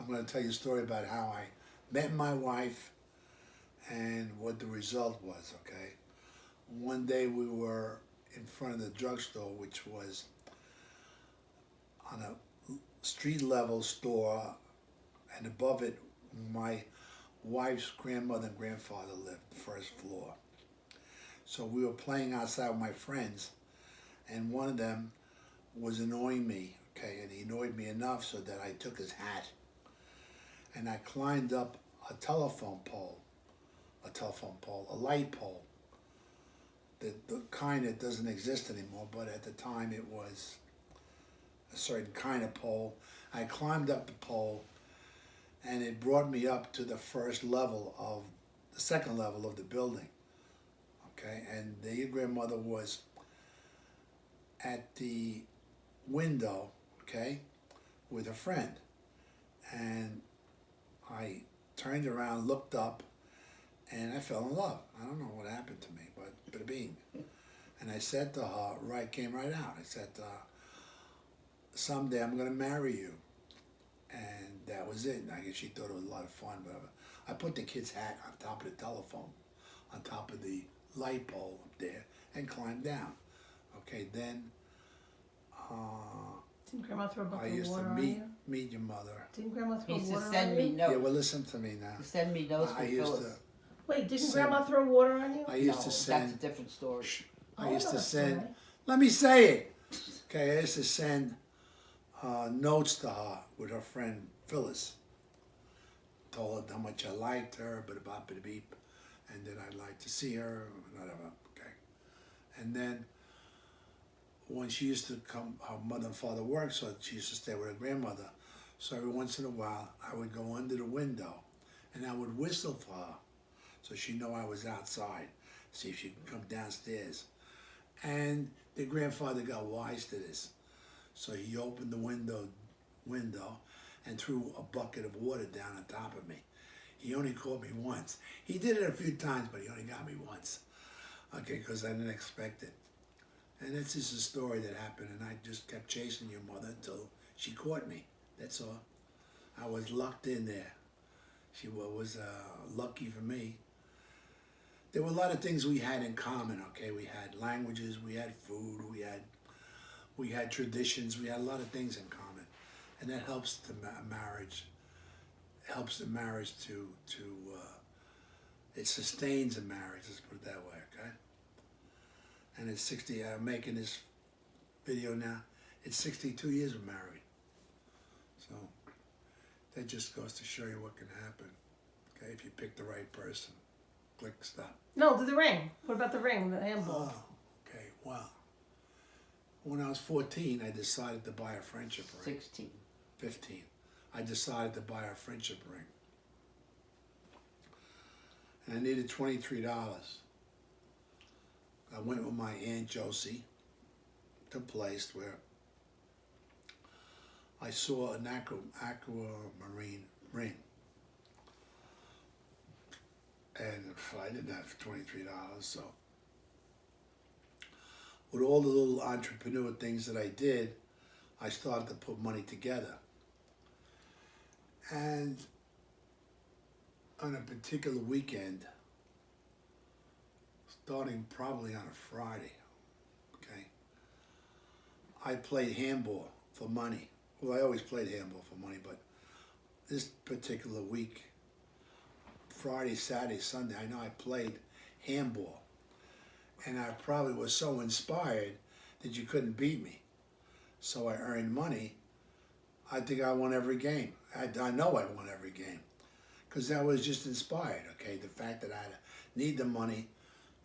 going to tell you a story about how I met my wife and what the result was, okay? One day we were in front of the drugstore, which was on a street level store, and above it, my wife's grandmother and grandfather lived, first floor. So we were playing outside with my friends, and one of them was annoying me, okay, and he annoyed me enough so that I took his hat and I climbed up a light pole, the kind that doesn't exist anymore, but at the time it was a certain kind of pole. I climbed up the pole and it brought me up to the second level of the building, okay, and the grandmother was at the window, okay, with a friend, and I turned around, looked up, and I fell in love. I don't know what happened to me, but bing. And I said to her, came right out. I said to her, someday I'm going to marry you. And that was it. And I guess she thought it was a lot of fun, whatever. I put the kid's hat on top of the telephone, on top of the light pole up there, and climbed down. Okay, then Didn't Grandma throw a I bucket of used water to on you? meet your mother. Didn't Grandma He throw used to water send on me you? notes. Yeah, well, listen to me now. He send me notes I for used Phyllis. to. Wait, didn't send- Grandma throw water on you? I used No, to send. That's a different story. I used to that's send. right. Let me say it. Okay, I used to send notes to her with her friend Phyllis. Told her how much I liked her, beep, and then I'd like to see her, whatever. Okay, and then when she used to come, her mother and father worked, so she used to stay with her grandmother. So every once in a while, I would go under the window, and I would whistle for her, so she'd know I was outside. See if she could come downstairs. And the grandfather got wise to this, so he opened the window, and threw a bucket of water down on top of me. He only caught me once. He did it a few times, but he only got me once. Okay, because I didn't expect it. And that's just a story that happened, and I just kept chasing your mother until she caught me. That's all. I was locked in there. She was lucky for me. There were a lot of things we had in common, okay? We had languages, we had food, we had traditions, we had a lot of things in common. And that helps the marriage. Helps the marriage to it sustains a marriage. Let's put it that way, okay? And it's 60. I'm making this video now. It's 62 years we're married. So that just goes to show you what can happen. Okay, if you pick the right person. Click stop. No, do the ring. What about the ring, the handball? Oh, okay. Well, when I was 14, I decided to buy a friendship ring. 16. 15. I decided to buy a friendship ring. And I needed $23. I went with my Aunt Josie to a place where I saw an aquamarine ring. And I didn't have $23, so with all the little entrepreneur things that I did, I started to put money together. And on a particular weekend, starting probably on a Friday, okay, I played handball for money. Well, I always played handball for money, but this particular week, Friday, Saturday, Sunday, I know I played handball. And I probably was so inspired that you couldn't beat me. So I earned money. I think I won every game. I know I won every game. Because I was just inspired, okay? The fact that I need the money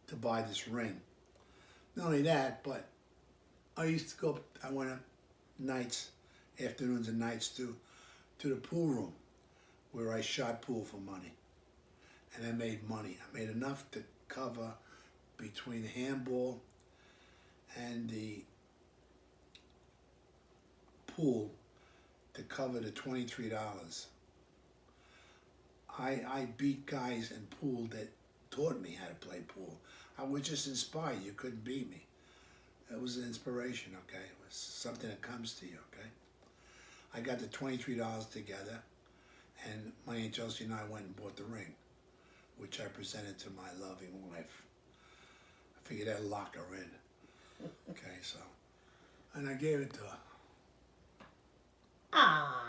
to buy this ring. Not only that, but I used to go, I went up nights, afternoons and nights to the pool room where I shot pool for money. And I made money. I made enough to cover between the handball and the pool to cover the $23. I beat guys in pool that taught me how to play pool. I was just inspired. You couldn't beat me. It was an inspiration, okay? It was something that comes to you, okay? I got the $23 together, And my Aunt Josie and I went and bought the ring, which I presented to my loving wife. I figured I'd lock her in. Okay, so, and I gave it to her. Ah.